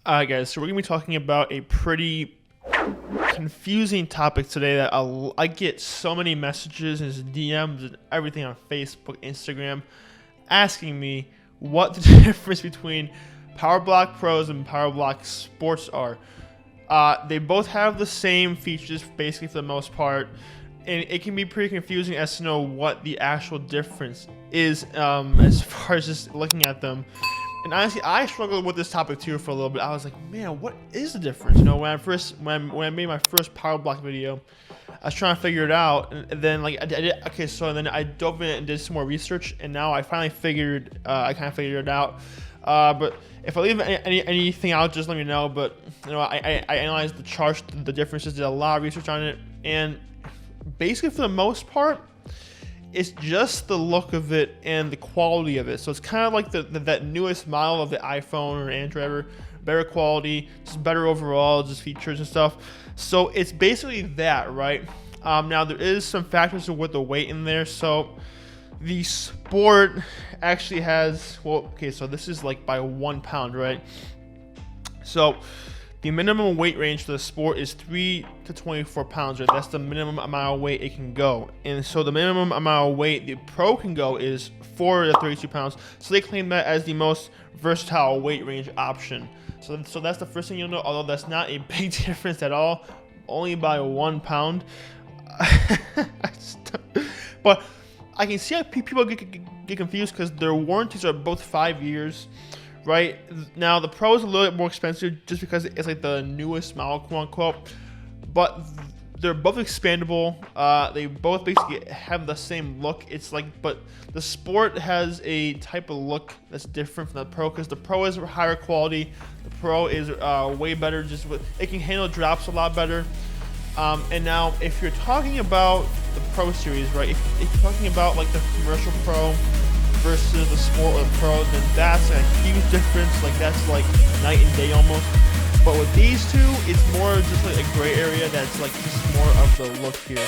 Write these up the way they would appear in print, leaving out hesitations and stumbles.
Alright guys, so we're going to be talking about a pretty confusing topic today that I get so many messages and DMs and everything on Facebook, Instagram, asking me what the difference between Powerblock Pros and Powerblock Sports are. They both have the same features basically for the most part, and it can be pretty confusing as to know what the actual difference is as far as just looking at them. And honestly, I struggled with this topic too for a little bit. I was like, man, what is the difference? You know, when I made my first Powerblock video, I was trying to figure it out, and then like I did. Okay, so then I dove in and did some more research, and now I finally figured I figured it out. But if I leave anything out, just let me know. But you know, I analyzed the charts, the differences, did a lot of research on it, and basically for the most part, it's just the look of it and the quality of it. So it's kind of like that newest model of the iPhone or Android, better quality, just better overall, just features and stuff. So it's basically that, right? Now there is some factors with the weight in there. So the Sport actually has, well, okay, so this is like by 1 pound, right? So the minimum weight range for the Sport is 3 to 24 pounds, right? That's the minimum amount of weight it can go. And so the minimum amount of weight the Pro can go is 4 to 32 pounds. So they claim that as the most versatile weight range option. So that's the first thing you'll know, although that's not a big difference at all, only by 1 pound. But I can see how people get confused because their warranties are both 5 years. Right now, the Pro is a little bit more expensive just because it's like the newest model, quote unquote. But they're both expandable. They both basically have the same look. It's like, but the Sport has a type of look that's different from the Pro because the Pro is higher quality. The Pro is way better. Just with it can handle drops a lot better. And now, if you're talking about the Pro series, right? If you're talking about like the commercial Pro versus the Sport or the Pro, then that's a huge difference. Like that's like night and day almost. But with these two, it's more just like a gray area that's like just more of the look here.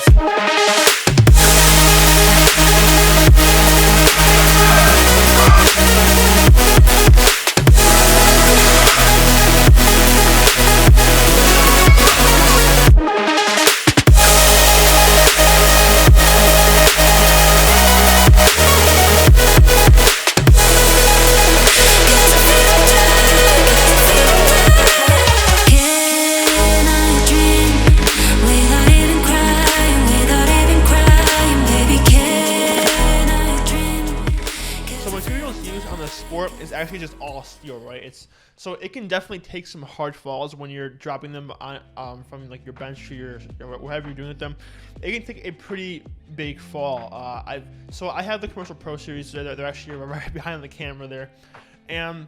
Sport is actually just all steel, right? So it can definitely take some hard falls when you're dropping them on from like your bench to your whatever you're doing with them. It can take a pretty big fall. I have the commercial Pro series. They're actually right behind the camera there, and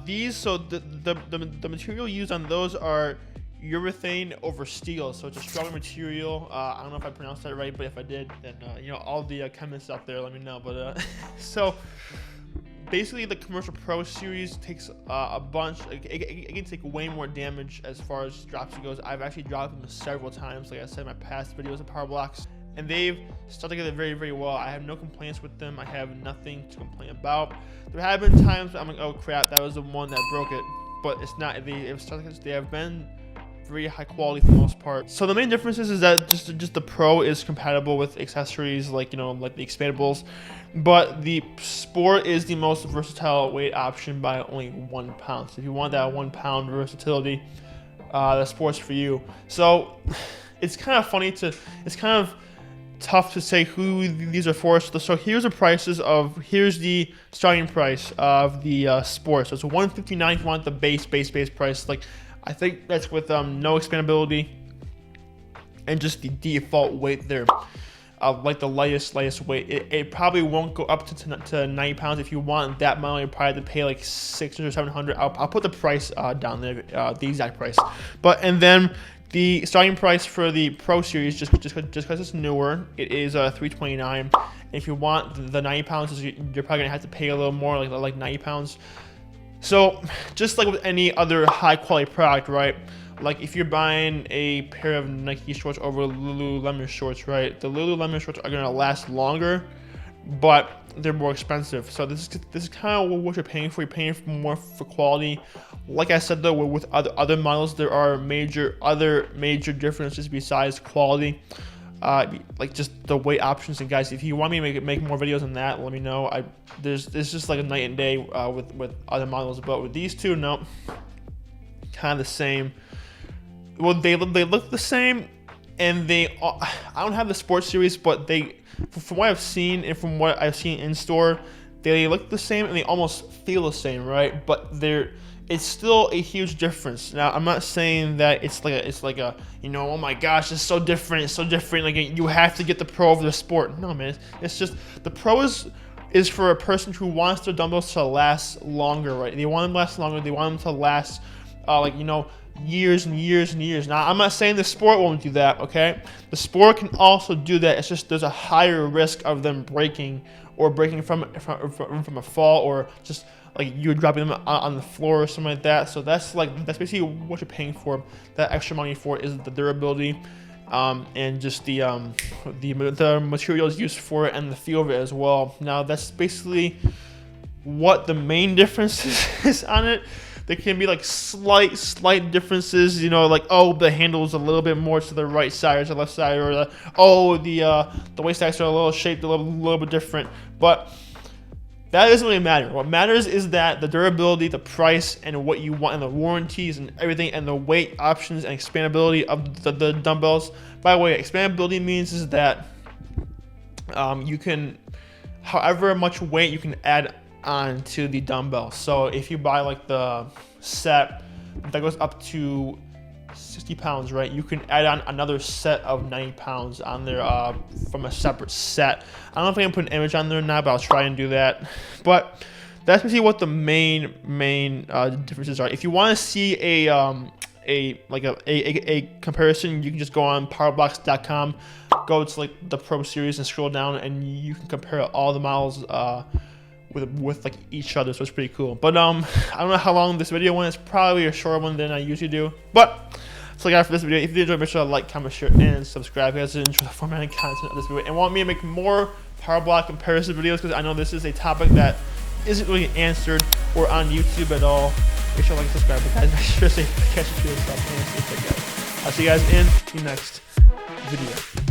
these. So the material used on those are urethane over steel, so it's a stronger material. I don't know if I pronounced that right, but if I did, then you know, all the chemists out there, let me know. But so basically, the commercial Pro series takes a bunch. It can take way more damage as far as drops goes. I've actually dropped them several times, like I said in my past videos of Powerblocks, and they've stuck together very, very well. I have no complaints with them. I have nothing to complain about. There have been times I'm like, oh crap, that was the one that broke it, but it's not. They have been very high quality for the most part. So the main differences is that just the Pro is compatible with accessories like, you know, like the expandables, but the Sport is the most versatile weight option by only 1 pound. So if you want that 1 pound versatility, the Sport's for you. So it's kind of it's kind of tough to say who these are for. So here's the starting price of the Sport. So it's $159 if you want the base price. Like, I think that's with no expandability and just the default weight there, like the lightest weight. It probably won't go up to 90 pounds. If you want that model, you probably have to pay like $600 or $700. I'll put the price down there, the exact price. And then the starting price for the Pro series, just because it's newer, it is $329. If you want the 90 pounds, you're probably gonna have to pay a little more, like 90 pounds. So just like with any other high quality product, right? Like if you're buying a pair of Nike shorts over Lululemon shorts, right? The Lululemon shorts are gonna last longer, but they're more expensive. So this is kind of what you're paying for. You're paying for more for quality. Like I said though, with other models, there are other major differences besides quality. Like just the weight options. And guys, if you want me to make more videos on that, let me know. There's just like a night and day with other models, but with these two, no, kind of the same. Well, they look the same, and I don't have the sports series, but from what I've seen and from what I've seen in store, they look the same and they almost feel the same, right? But it's still a huge difference. Now, I'm not saying that it's like a oh my gosh, it's so different, like you have to get the pro of the sport. No, man, it's just the pro is for a person who wants their dumbbells to last longer, right? They want them to last longer. They want them to last years and years and years. Now, I'm not saying the sport won't do that, okay? The sport can also do that. It's just there's a higher risk of them breaking from a fall, or just like you're dropping them on the floor or something like that. So that's basically what you're paying for. That extra money for is the durability, and just the materials used for it and the feel of it as well. Now, that's basically what the main difference is on it. There can be like slight differences, like, oh, the handle is a little bit more to the right side or to the left side, or the waist stacks are a little shaped a little bit different. But that doesn't really matter. What matters is that the durability, the price, and what you want, and the warranties and everything, and the weight options and expandability of the dumbbells. By the way, expandability means is that you can, however much weight you can add onto the dumbbell. So if you buy like the set that goes up to 60 pounds, right, you can add on another set of 90 pounds on there from a separate set. I don't know if I can put an image on there or not, but I'll try and do that. But that's basically what the main differences are. If you want to see a comparison, you can just go on powerblocks.com, go to like the Pro Series and scroll down, and you can compare all the models with like each other. So it's pretty cool. But I don't know how long this video went. It's probably a shorter one than I usually do. But that's all I got for this video. If you enjoyed, make sure to like, comment, share, and subscribe. If you guys enjoy the format and content of this video and want me to make more power block comparison videos, because I know this is a topic that isn't really answered or on YouTube at all, make sure to like and subscribe. But guys, make sure to catch you to yourself and stay safe, guys. I'll see you guys in the next video.